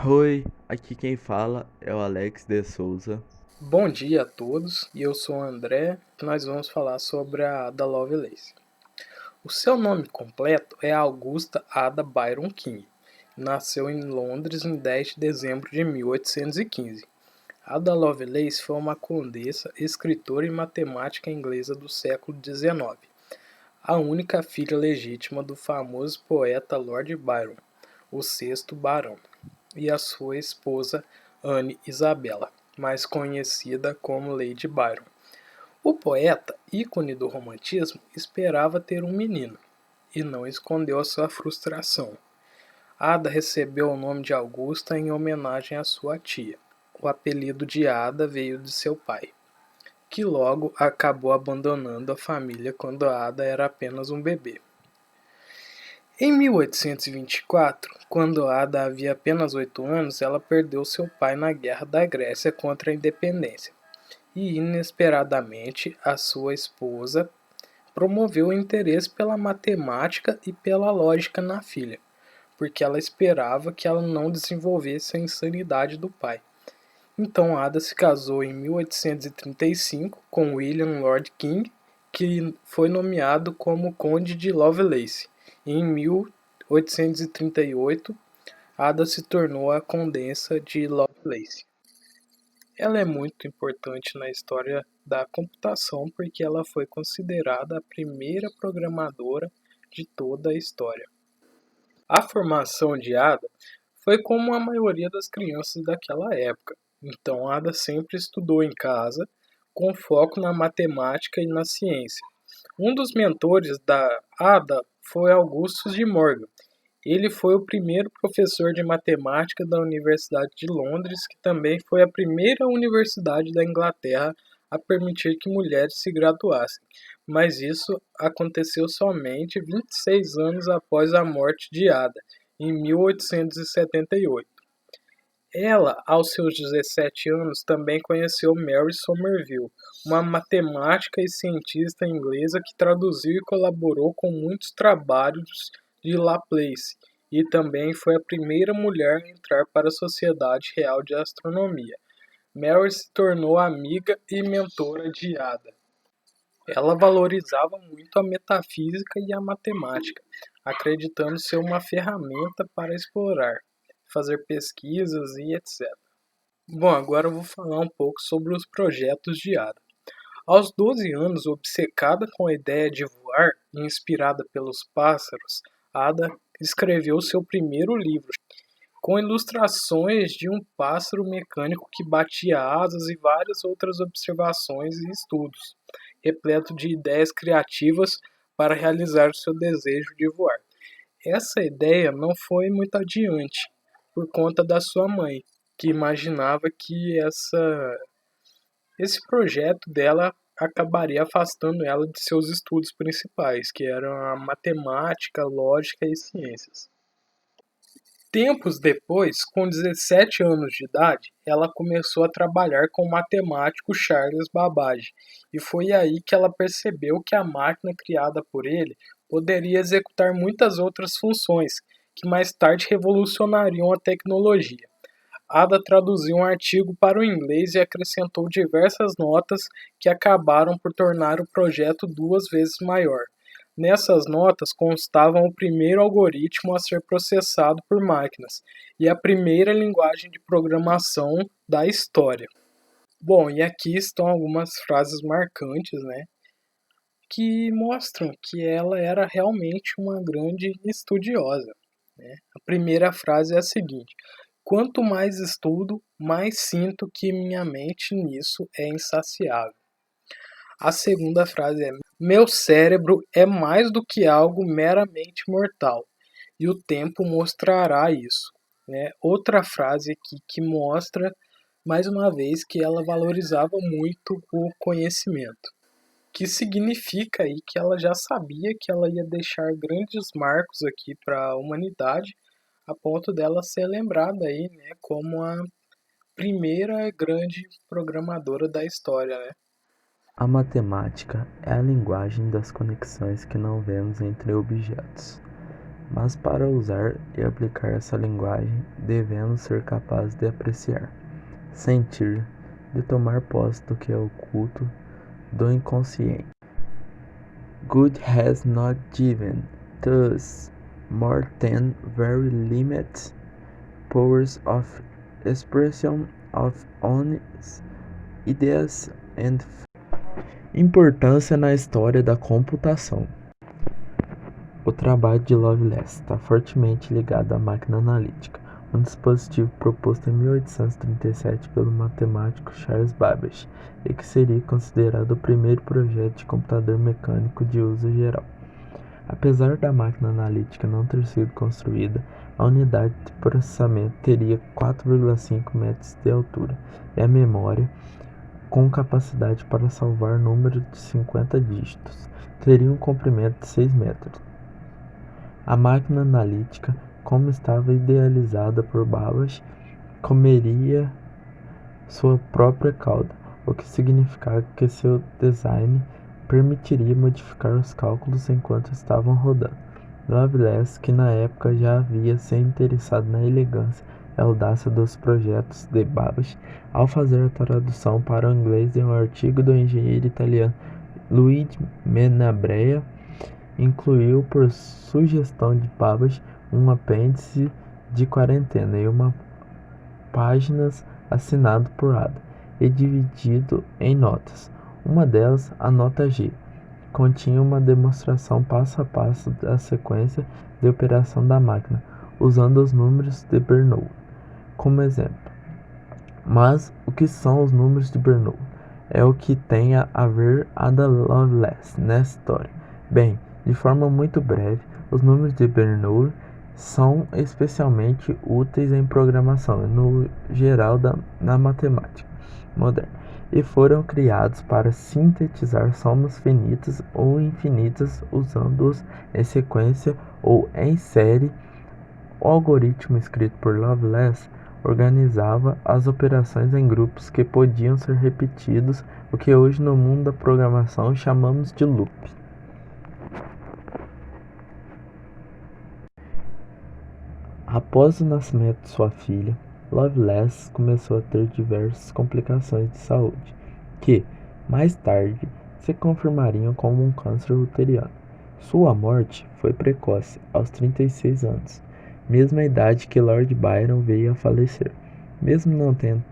Oi, aqui quem fala é o Alex de Souza. Bom dia a todos, e eu sou o André. Nós vamos falar sobre a Ada Lovelace. O seu nome completo é Augusta Ada Byron King. Nasceu em Londres em 10 de dezembro de 1815. Ada Lovelace foi uma condessa, escritora e matemática inglesa do século XIX, a única filha legítima do famoso poeta Lord Byron, o sexto barão, e a sua esposa Anne Isabella, mais conhecida como Lady Byron. O poeta, ícone do romantismo, esperava ter um menino e não escondeu a sua frustração. Ada recebeu o nome de Augusta em homenagem à sua tia. O apelido de Ada veio de seu pai, que logo acabou abandonando a família quando Ada era apenas um bebê. Em 1824, quando Ada havia apenas 8 anos, ela perdeu seu pai na Guerra da Grécia contra a Independência. E, inesperadamente, a sua esposa promoveu o interesse pela matemática e pela lógica na filha, porque ela esperava que ela não desenvolvesse a insanidade do pai. Então Ada se casou em 1835 com William Lord King, que foi nomeado como Conde de Lovelace. Em 1838, Ada se tornou a Condessa de Lovelace. Ela é muito importante na história da computação porque ela foi considerada a primeira programadora de toda a história. A formação de Ada foi como a maioria das crianças daquela época. Então Ada sempre estudou em casa, com foco na matemática e na ciência. Um dos mentores da Ada foi Augustus de Morgan. Ele foi o primeiro professor de matemática da Universidade de Londres, que também foi a primeira universidade da Inglaterra a permitir que mulheres se graduassem, mas isso aconteceu somente 26 anos após a morte de Ada, em 1878. Ela, aos seus 17 anos, também conheceu Mary Somerville, uma matemática e cientista inglesa que traduziu e colaborou com muitos trabalhos de Laplace, e também foi a primeira mulher a entrar para a Sociedade Real de Astronomia. Mary se tornou amiga e mentora de Ada. Ela valorizava muito a metafísica e a matemática, acreditando ser uma ferramenta para explorar, fazer pesquisas e etc. Bom, agora eu vou falar um pouco sobre os projetos de Ada. Aos 12 anos, obcecada com a ideia de voar e inspirada pelos pássaros, Ada escreveu seu primeiro livro, com ilustrações de um pássaro mecânico que batia asas e várias outras observações e estudos, repleto de ideias criativas para realizar o seu desejo de voar. Essa ideia não foi muito adiante, por conta da sua mãe, que imaginava que esse projeto dela acabaria afastando ela de seus estudos principais, que eram a matemática, lógica e ciências. Tempos depois, com 17 anos de idade, ela começou a trabalhar com o matemático Charles Babbage, e foi aí que ela percebeu que a máquina criada por ele poderia executar muitas outras funções, que mais tarde revolucionariam a tecnologia. Ada traduziu um artigo para o inglês e acrescentou diversas notas que acabaram por tornar o projeto 2 vezes maior. Nessas notas constavam o primeiro algoritmo a ser processado por máquinas e a primeira linguagem de programação da história. Bom, e aqui estão algumas frases marcantes, né, que mostram que ela era realmente uma grande estudiosa, né? A primeira frase é a seguinte: quanto mais estudo, mais sinto que minha mente nisso é insaciável. A segunda frase é: meu cérebro é mais do que algo meramente mortal, e o tempo mostrará isso. Né? Outra frase aqui que mostra, mais uma vez, que ela valorizava muito o conhecimento, que significa aí que ela já sabia que ela ia deixar grandes marcos aqui para a humanidade, a ponto dela ser lembrada aí, né, como a primeira grande programadora da história, né? A matemática é a linguagem das conexões que não vemos entre objetos. Mas para usar e aplicar essa linguagem, devemos ser capazes de apreciar, sentir, de tomar posse do que é oculto, do inconsciente. God has not given us more than very limited powers of expression of own ideas and importância na história da computação. O trabalho de Lovelace está fortemente ligado à máquina analítica, um dispositivo proposto em 1837 pelo matemático Charles Babbage e que seria considerado o primeiro projeto de computador mecânico de uso geral. Apesar da máquina analítica não ter sido construída, a unidade de processamento teria 4,5 metros de altura e a memória, com capacidade para salvar números de 50 dígitos, teria um comprimento de 6 metros. A máquina analítica, como estava idealizada por Babbage, comeria sua própria cauda, o que significava que seu design permitiria modificar os cálculos enquanto estavam rodando. Lovelace, que na época já havia se interessado na elegância e audácia dos projetos de Babbage, ao fazer a tradução para o inglês de um artigo do engenheiro italiano Luigi Menabrea, incluiu, por sugestão de Babbage, um apêndice de quarentena e uma páginas assinado por Ada e dividido em notas. Uma delas, a nota G, continha uma demonstração passo a passo da sequência de operação da máquina, usando os números de Bernoulli como exemplo. Mas o que são os números de Bernoulli? É o que tem a ver Ada Lovelace nessa história. Bem, de forma muito breve, os números de Bernoulli são especialmente úteis em programação e no geral na matemática moderna, e foram criados para sintetizar somas finitas ou infinitas usando-os em sequência ou em série. O algoritmo escrito por Lovelace organizava as operações em grupos que podiam ser repetidos, o que hoje no mundo da programação chamamos de loop. Após o nascimento de sua filha, Lovelace começou a ter diversas complicações de saúde, que, mais tarde, se confirmariam como um câncer uterino. Sua morte foi precoce, aos 36 anos, mesma idade que Lord Byron veio a falecer. Mesmo não tendo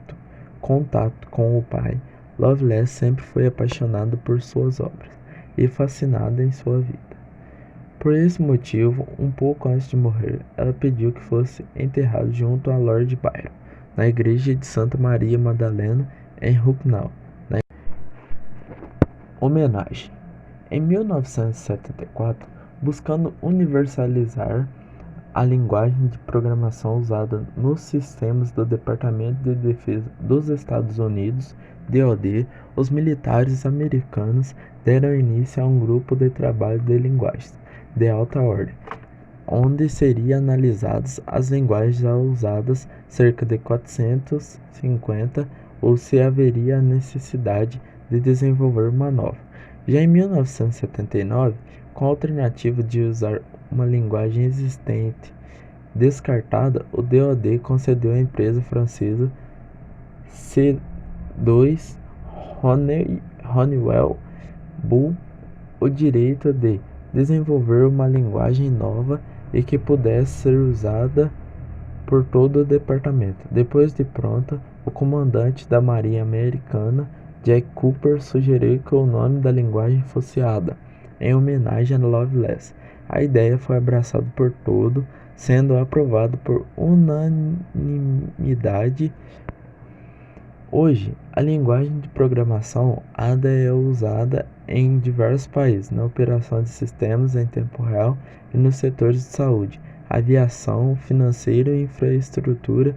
contato com o pai, Lovelace sempre foi apaixonado por suas obras e fascinada em sua vida. Por esse motivo, um pouco antes de morrer, ela pediu que fosse enterrado junto a Lord Byron, na igreja de Santa Maria Madalena, em Hucknall. Homenagem. Em 1974, buscando universalizar a linguagem de programação usada nos sistemas do Departamento de Defesa dos Estados Unidos, DoD, os militares americanos deram início a um grupo de trabalho de linguagens de alta ordem, onde seriam analisadas as linguagens já usadas, cerca de 450, ou se haveria a necessidade de desenvolver uma nova. Já em 1979, com a alternativa de usar uma linguagem existente descartada, o DoD concedeu à empresa francesa C2 Honeywell Bull o direito de desenvolver uma linguagem nova e que pudesse ser usada por todo o departamento. Depois de pronta, o comandante da Marinha Americana, Jack Cooper, sugeriu que o nome da linguagem fosse Ada, em homenagem a Lovelace. A ideia foi abraçada por todos, sendo aprovada por unanimidade. Hoje, a linguagem de programação Ada é usada em diversos países, na operação de sistemas em tempo real e nos setores de saúde, aviação, financeiro e infraestrutura